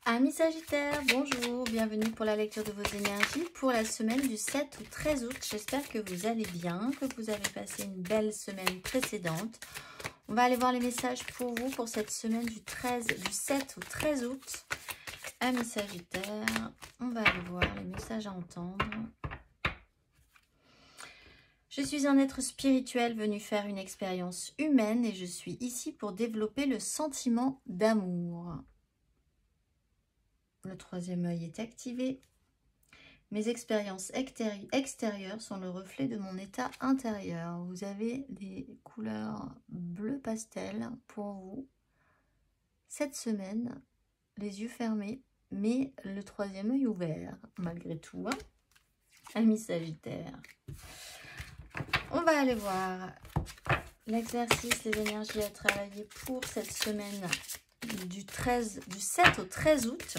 Amis Sagittaires, bonjour, bienvenue pour la lecture de vos énergies pour la semaine du 7 au 13 août. J'espère que vous allez bien, que vous avez passé une belle semaine précédente. On va aller voir les messages pour vous pour cette semaine du 7 au 13 août. Amis Sagittaires, on va aller voir les messages à entendre. Je suis un être spirituel venu faire une expérience humaine et je suis ici pour développer le sentiment d'amour. Le troisième œil est activé. Mes expériences extérieures sont le reflet de mon état intérieur. Vous avez des couleurs bleu pastel pour vous. Cette semaine, les yeux fermés, mais le troisième œil ouvert, malgré tout. Hein, amis Sagittaires. On va aller voir l'exercice, les énergies à travailler pour cette semaine du 7 au 13 août.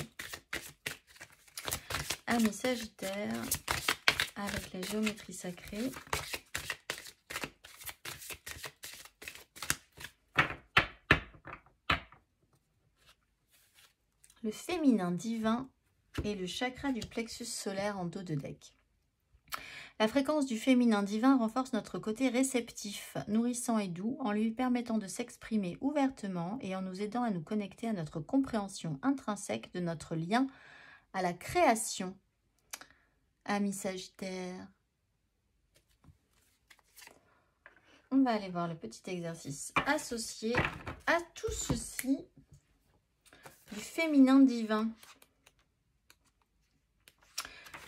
Amis Sagittaires, avec la géométrie sacrée. Le féminin divin et le chakra du plexus solaire en dos de deck. La fréquence du féminin divin renforce notre côté réceptif, nourrissant et doux, en lui permettant de s'exprimer ouvertement et en nous aidant à nous connecter à notre compréhension intrinsèque de notre lien à la création. Amis Sagittaires, on va aller voir le petit exercice associé à tout ceci du féminin divin.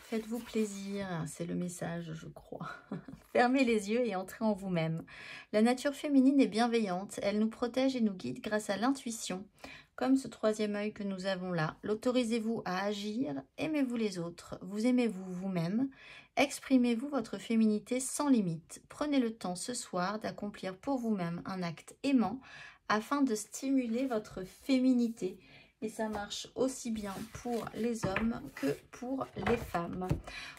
Faites-vous plaisir, c'est le message, je crois. Fermez les yeux et entrez en vous-même. La nature féminine est bienveillante, elle nous protège et nous guide grâce à l'intuition. Comme ce troisième œil que nous avons là, l'autorisez-vous à agir, aimez-vous les autres, vous aimez-vous vous-même, exprimez-vous votre féminité sans limite. Prenez le temps ce soir d'accomplir pour vous-même un acte aimant afin de stimuler votre féminité. Et ça marche aussi bien pour les hommes que pour les femmes.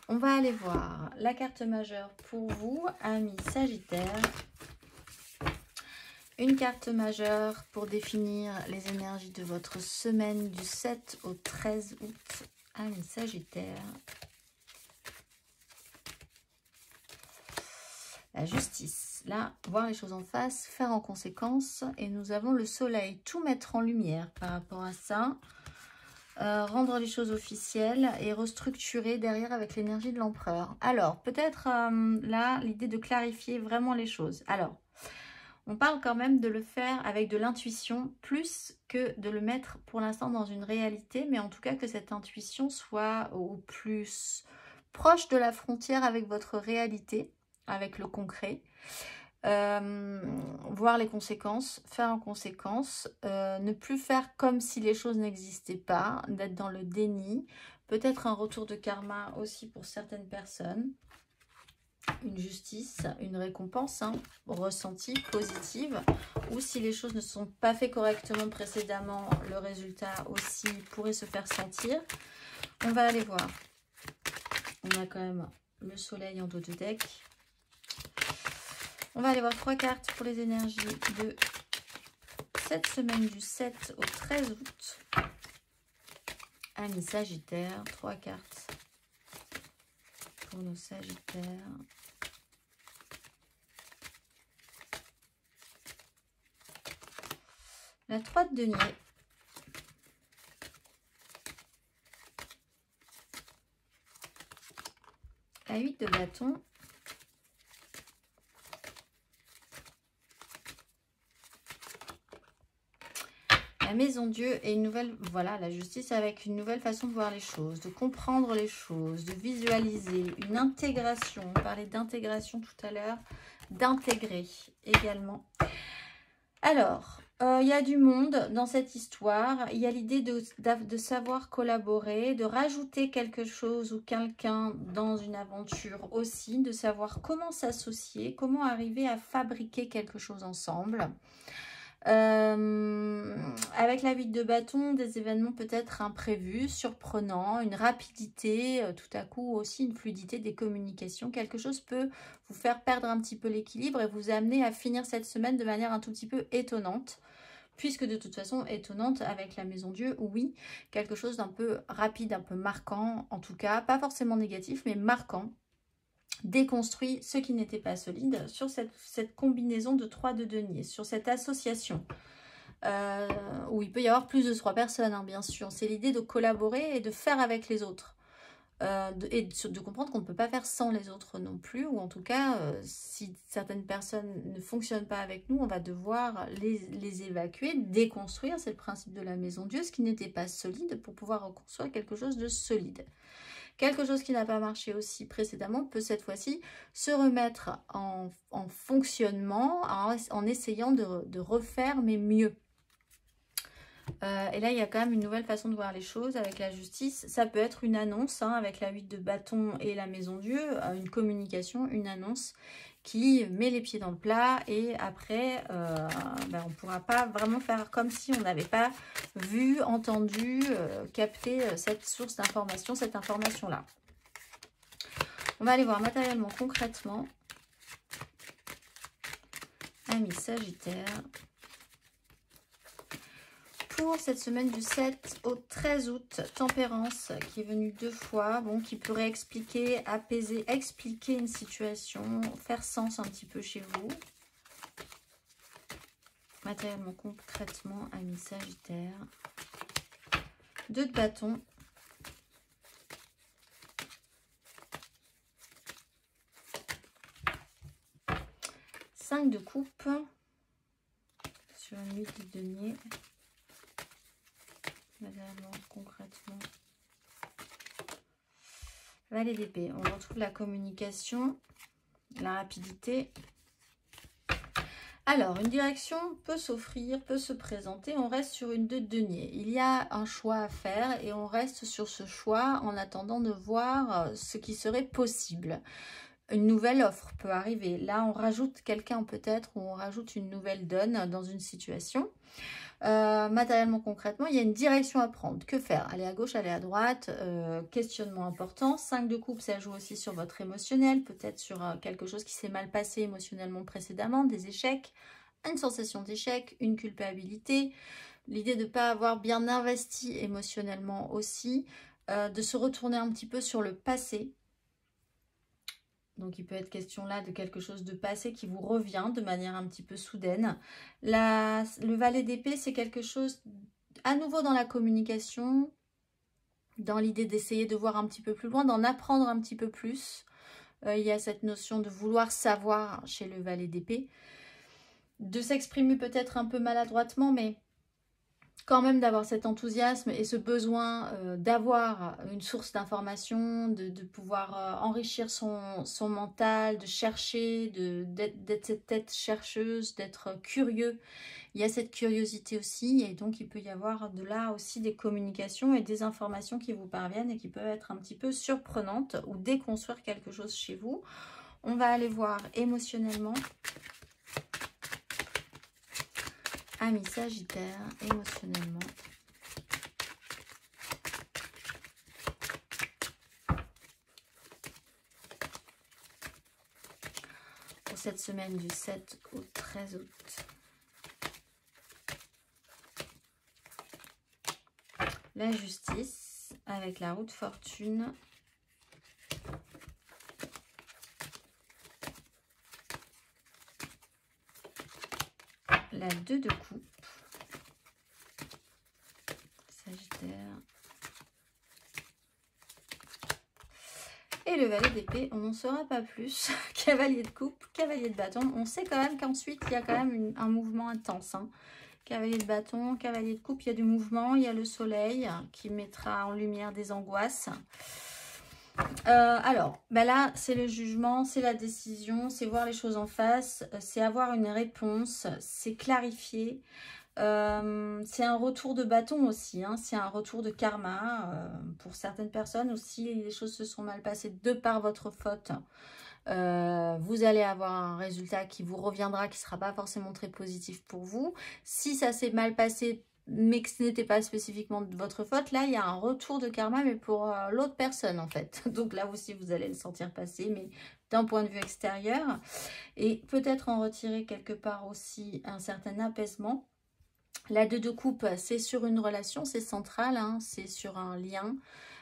On va aller voir la carte majeure pour vous, amis Sagittaires. Une carte majeure pour définir les énergies de votre semaine du 7 au 13 août, amis Sagittaires. La justice, là, voir les choses en face, faire en conséquence. Et nous avons le soleil, tout mettre en lumière par rapport à ça. Rendre les choses officielles et restructurer derrière avec l'énergie de l'empereur. Alors, peut-être là, l'idée de clarifier vraiment les choses. Alors, on parle quand même de le faire avec de l'intuition plus que de le mettre pour l'instant dans une réalité, mais en tout cas que cette intuition soit au plus proche de la frontière avec votre réalité, avec le concret. Voir les conséquences, faire en conséquence, ne plus faire comme si les choses n'existaient pas, d'être dans le déni, peut-être un retour de karma aussi pour certaines personnes, une justice, une récompense ressentie, positive, ou si les choses ne sont pas faites correctement précédemment, le résultat aussi pourrait se faire sentir. On va aller voir. On a quand même le soleil en dos de deck. On va aller voir 3 cartes pour les énergies de cette semaine du 7 au 13 août. Amis Sagittaires, 3 cartes pour nos Sagittaires. La 3 de denier. La 8 de bâton. La maison Dieu est une nouvelle, voilà, la justice avec une nouvelle façon de voir les choses, de comprendre les choses, de visualiser, une intégration. On parlait d'intégration tout à l'heure, d'intégrer également. Alors, il y a du monde dans cette histoire, il y a l'idée de savoir collaborer, de rajouter quelque chose ou quelqu'un dans une aventure aussi, de savoir comment s'associer, comment arriver à fabriquer quelque chose ensemble. Avec la 8 de bâton, des événements peut-être imprévus, surprenants, une rapidité, tout à coup aussi une fluidité des communications. Quelque chose peut vous faire perdre un petit peu l'équilibre et vous amener à finir cette semaine de manière un tout petit peu étonnante. puisque de toute façon, étonnante avec la maison Dieu, oui, quelque chose d'un peu rapide, un peu marquant, en tout cas, pas forcément négatif, mais marquant, déconstruit ce qui n'était pas solide sur cette combinaison de 3 de denier, sur cette association, où il peut y avoir plus de 3 personnes, hein, bien sûr. C'est l'idée de collaborer et de faire avec les autres. Et de comprendre qu'on ne peut pas faire sans les autres non plus, ou en tout cas, si certaines personnes ne fonctionnent pas avec nous, on va devoir les évacuer, déconstruire, c'est le principe de la maison Dieu, ce qui n'était pas solide pour pouvoir reconstruire quelque chose de solide. Quelque chose qui n'a pas marché aussi précédemment peut cette fois-ci se remettre en fonctionnement en essayant de refaire, mais mieux. Et là, il y a quand même une nouvelle façon de voir les choses avec la justice. Ça peut être une annonce, hein, avec la 8 de bâton et la maison Dieu, une communication, une annonce qui met les pieds dans le plat. Et après, on ne pourra pas vraiment faire comme si on n'avait pas vu, entendu, capté cette source d'information, cette information-là. On va aller voir matériellement, concrètement. Amis Sagittaire. Pour cette semaine du 7 au 13 août, tempérance qui est venue 2 fois, bon, qui pourrait expliquer, apaiser, expliquer une situation, faire sens un petit peu chez vous. Matériellement, concrètement, amis Sagittaire. 2 de bâton. Cinq de coupe. Sur une 8 de denier. Matériellement, concrètement. Valet d'épée. On retrouve la communication, la rapidité. Alors, une direction peut s'offrir, peut se présenter. On reste sur une 2 de denier. Il y a un choix à faire et on reste sur ce choix en attendant de voir ce qui serait possible. Une nouvelle offre peut arriver. Là, on rajoute quelqu'un peut-être ou on rajoute une nouvelle donne dans une situation. Matériellement, concrètement, il y a une direction à prendre. Que faire? Aller à gauche, aller à droite, questionnement important. 5 de coupe, ça joue aussi sur votre émotionnel, peut-être sur quelque chose qui s'est mal passé émotionnellement précédemment, des échecs, une sensation d'échec, une culpabilité, l'idée de ne pas avoir bien investi émotionnellement aussi, de se retourner un petit peu sur le passé. Donc, il peut être question là de quelque chose de passé qui vous revient de manière un petit peu soudaine. Le valet d'épée, c'est quelque chose à nouveau dans la communication, dans l'idée d'essayer de voir un petit peu plus loin, d'en apprendre un petit peu plus. Il y a cette notion de vouloir savoir chez le valet d'épée, de s'exprimer peut-être un peu maladroitement, mais quand même d'avoir cet enthousiasme et ce besoin d'avoir une source d'information, de pouvoir enrichir son mental, de chercher, d'être cette tête chercheuse, d'être curieux. Il y a cette curiosité aussi et donc il peut y avoir de là aussi des communications et des informations qui vous parviennent et qui peuvent être un petit peu surprenantes ou déconstruire quelque chose chez vous. On va aller voir émotionnellement. Amis Sagittaire, émotionnellement. Pour cette semaine du 7 au 13 août. La justice avec la roue de fortune. La 2 de coupe, Sagittaire, et le valet d'épée, on n'en saura pas plus, cavalier de coupe, cavalier de bâton, on sait quand même qu'ensuite il y a quand même un mouvement intense, hein. Cavalier de bâton, cavalier de coupe, il y a du mouvement, il y a le soleil qui mettra en lumière des angoisses. Alors, là, c'est le jugement, c'est la décision, c'est voir les choses en face, c'est avoir une réponse, c'est clarifier. C'est un retour de bâton aussi, hein, c'est un retour de karma. Pour certaines personnes aussi, les choses se sont mal passées de par votre faute. Vous allez avoir un résultat qui vous reviendra, qui ne sera pas forcément très positif pour vous. Si ça s'est mal passé, mais que ce n'était pas spécifiquement de votre faute, là, il y a un retour de karma, mais pour l'autre personne, en fait. Donc là aussi, vous allez le sentir passer, mais d'un point de vue extérieur. Et peut-être en retirer quelque part aussi un certain apaisement. La 2 de coupe, c'est sur une relation, c'est central, hein, c'est sur un lien.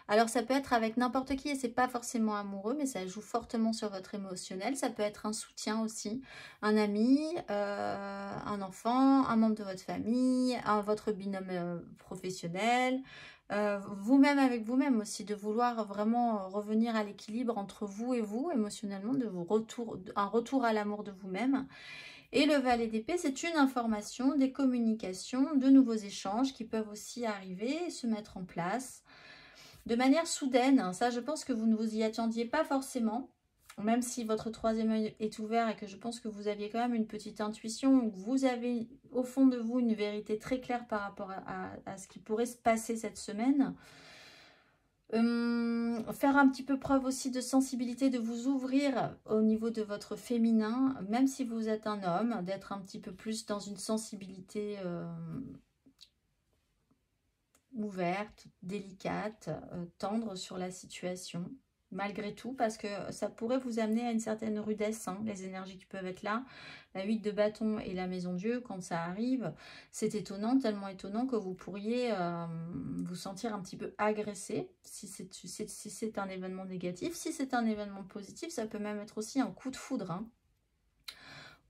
Alors ça peut être avec n'importe qui et c'est pas forcément amoureux, mais ça joue fortement sur votre émotionnel. Ça peut être un soutien aussi, un ami, un enfant, un membre de votre famille, votre binôme professionnel, vous-même avec vous-même aussi, de vouloir vraiment revenir à l'équilibre entre vous et vous émotionnellement, un retour à l'amour de vous-même. Et le valet d'épée, c'est une information, des communications, de nouveaux échanges qui peuvent aussi arriver et se mettre en place de manière soudaine. Ça, je pense que vous ne vous y attendiez pas forcément, même si votre troisième œil est ouvert et que je pense que vous aviez quand même une petite intuition, vous avez au fond de vous une vérité très claire par rapport à ce qui pourrait se passer cette semaine. Faire un petit peu preuve aussi de sensibilité, de vous ouvrir au niveau de votre féminin, même si vous êtes un homme, d'être un petit peu plus dans une sensibilité ouverte, délicate, tendre sur la situation, malgré tout, parce que ça pourrait vous amener à une certaine rudesse, hein, les énergies qui peuvent être là. La 8 de bâton et la maison Dieu, quand ça arrive, c'est étonnant, tellement étonnant que vous pourriez vous sentir un petit peu agressé si c'est un événement négatif. Si c'est un événement positif, ça peut même être aussi un coup de foudre, hein,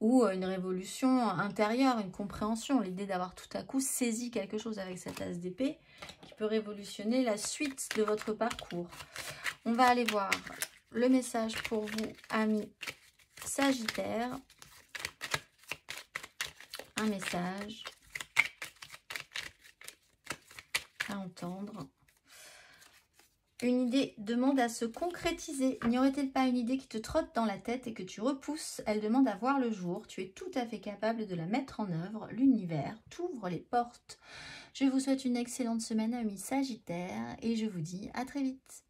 ou une révolution intérieure, une compréhension, l'idée d'avoir tout à coup saisi quelque chose avec cette as d'épée qui peut révolutionner la suite de votre parcours. On va aller voir le message pour vous, amis Sagittaire. Un message à entendre. Une idée demande à se concrétiser. N'y aurait-il pas une idée qui te trotte dans la tête et que tu repousses? Elle demande à voir le jour. Tu es tout à fait capable de la mettre en œuvre. L'univers t'ouvre les portes. Je vous souhaite une excellente semaine, amis Sagittaire, et je vous dis à très vite.